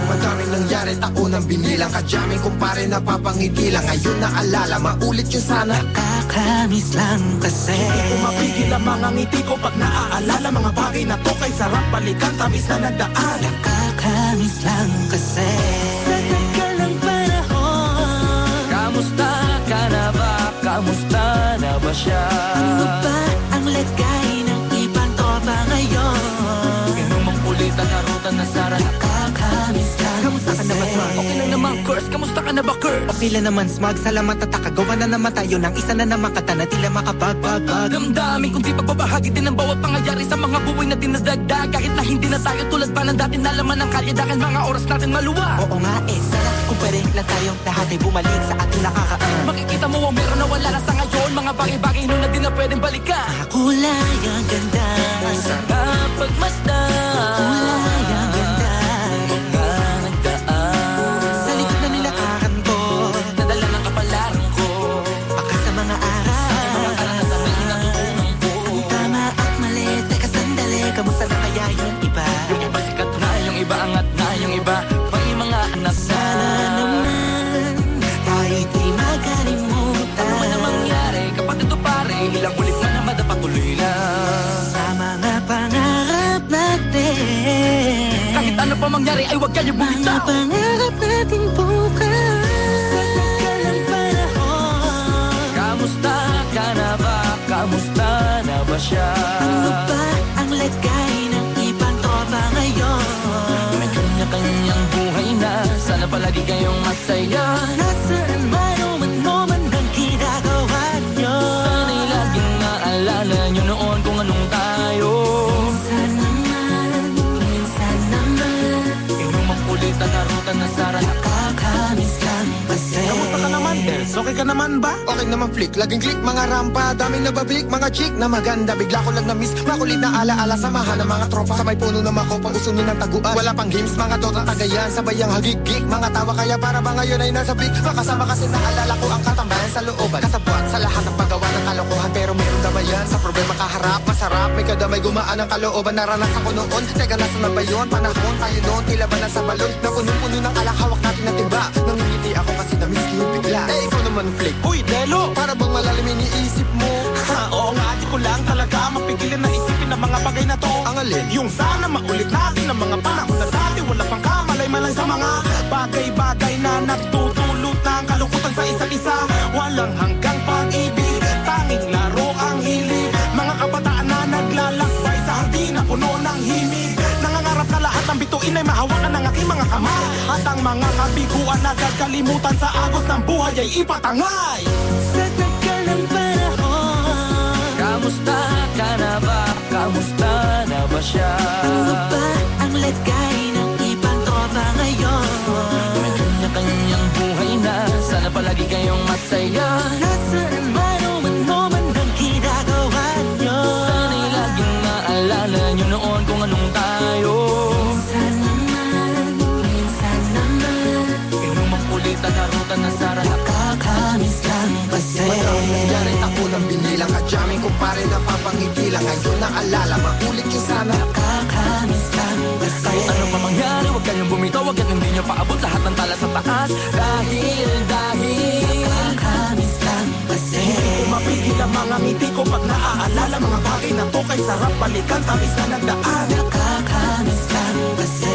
Madaming nangyari, taunang binilang, kadyaming kumpare napapangiti lang. Ngayon naalala, maulit yun sana. Nakakamiss lang kasi hindi ko mapigil ang mga ngiti ko pag naaalala. Mga bagay na to kay sarap balikan, tamis na nagdaan. Nakakamiss lang kasi sa tagal ng panahon. Kamusta ka na ba? Kamusta na ba siya? ano ba ang lagay ng ibang tropa ngayon? Inumang ulit ang narutan na Sara. Nakakamiss lang Kamusta ka na ba, Smug? Okay lang naman, Curse. Kamusta ka na ba, Curse? Okay lang naman, Smug. Salamat at takagawa na naman tayo ng isa na naman kata na tila makabagbag. Damdamin kung di pagbabahagi din ang bawat pangyayari sa mga buhay na dinadagdag. Kahit na hindi na tayo tulad pa ng dati na laman ng kalye dahil mga oras natin maluwa. Oo nga sana kung pwede lang tayong lahat ay bumalik sa ating nakakaan. Makikita mo ang meron na wala na sa ngayon. Mga bagay-bagay nun na di na pwedeng balikan. kulay ang ganda. Sarap pagmasdan. Kulay ang ganda. Mga nagdaan. Sa likod na nilakaran ko, Nadala ng kapalaran ko. baka sa mga aral. Mga karanasan na natutunan ko. Tama at mali, teka sandali, kamusta na kaya yung iba? Yung iba sikat na, yung iba angat na, yung iba may mga anak na. Sana naman tayo'y di makalimutan. Ano man ang mangyari, kapatid o pare, ilang ulit na naman patuloy lang. Sa mga pangarap natin, Kahit ano pa mangyari ay huwag kayo mga bumitaw. pangarap natin bukas. Sa tagal ng panahon, Kamusta ka na ba? Kamusta na ba siya? ano ba ang lagay ng ibang tropa ngayon? May kanya-kanyang buhay na, sana palagi kayong masaya. Nasaan man o ano man ang ginagawa nyo? Sana'y laging naalala nyo noon kung anong tayo. Minsan naman, Inumang ulit ang narutan na Sara. nakakamiss lang kasi. Kamusta ka naman, Dels? Okay ka naman ba? Okay naman flick, laging click, mga rampa, daming nababik, mga chick na maganda. Bigla ko lang na-miss, makulit na alaala, samahan ng mga tropa. Sa may puno na mako, pang usuno ng taguan. Wala pang games, mga dotang tagayan, sabayang hagigik. Mga tawa kaya para ba ngayon ay nasa big. Makasama kasi naalala ko ang katambayan sa looban. Kasabwat sa lahat ng paggawa ng kalokohan, pero meron damayan. Sa problema kaharap, masarap, may kadamay gumaan ang kalooban. Naranasan ko noon, teka nasa na ba yun? Panahon tayo noon, tila ba nasa balon? Na punong-puno ng alak, hawak natin na timba. Nangingiti ako kasi na-miss ko yung bigla. Eh, ikaw naman flick. Uy, Delo! Para bang malalim iniisip mo? Oo nga, di ko lang talaga mapigilin na isipin ang mga bagay na to. Ang alin? Yung sana maulit natin ang mga panahon na dati. Wala pang kamalay-malay sa mga bagay-bagay na nagtutulot ng kalungkutan sa isa't isa. Walang hanggang pag-ibig, tanging laro ang hilig. Mga kabataan na naglalakbay sa hardin na puno ng himig. Nangangarap na lahat ng bituin ay mahawakan ng aking mga kamay. At ang mga kabiguan na gagalimutan sa agos ng buhay ay ipatangay. Sa tagal ng panahon, Kamusta ka na ba? Kamusta na ba siya? Ano ba ang lagay ng ibang tropa ngayon? May kanya-kanyang buhay na, sana palagi kayong masaya. Nasaan man o ano man ang ginagawa nyo? Sana'y laging naalala nyo noon kung anong tayo. Minsan naman, Inumang ulit ang narutan na Sara. nakakamiss lang kasi. Madaming nangyari, taunang binilang, kadyaming kumpare napapangiti lang. Ngayon naalala, maulit yun sana. Nakakamiss lang kasi. Kahit ano pa mangyari, huwag kayong bumitaw. Huwag yan hindi nyo paabot lahat ng tala sa taas. Dahil Nakakamiss lang kasi. Hindi ko mapigil ang mga ngiti ko pag naaalala. Mga bagay na to kay sarap balikan, tamis na nagdaan. Nakakamiss lang kasi.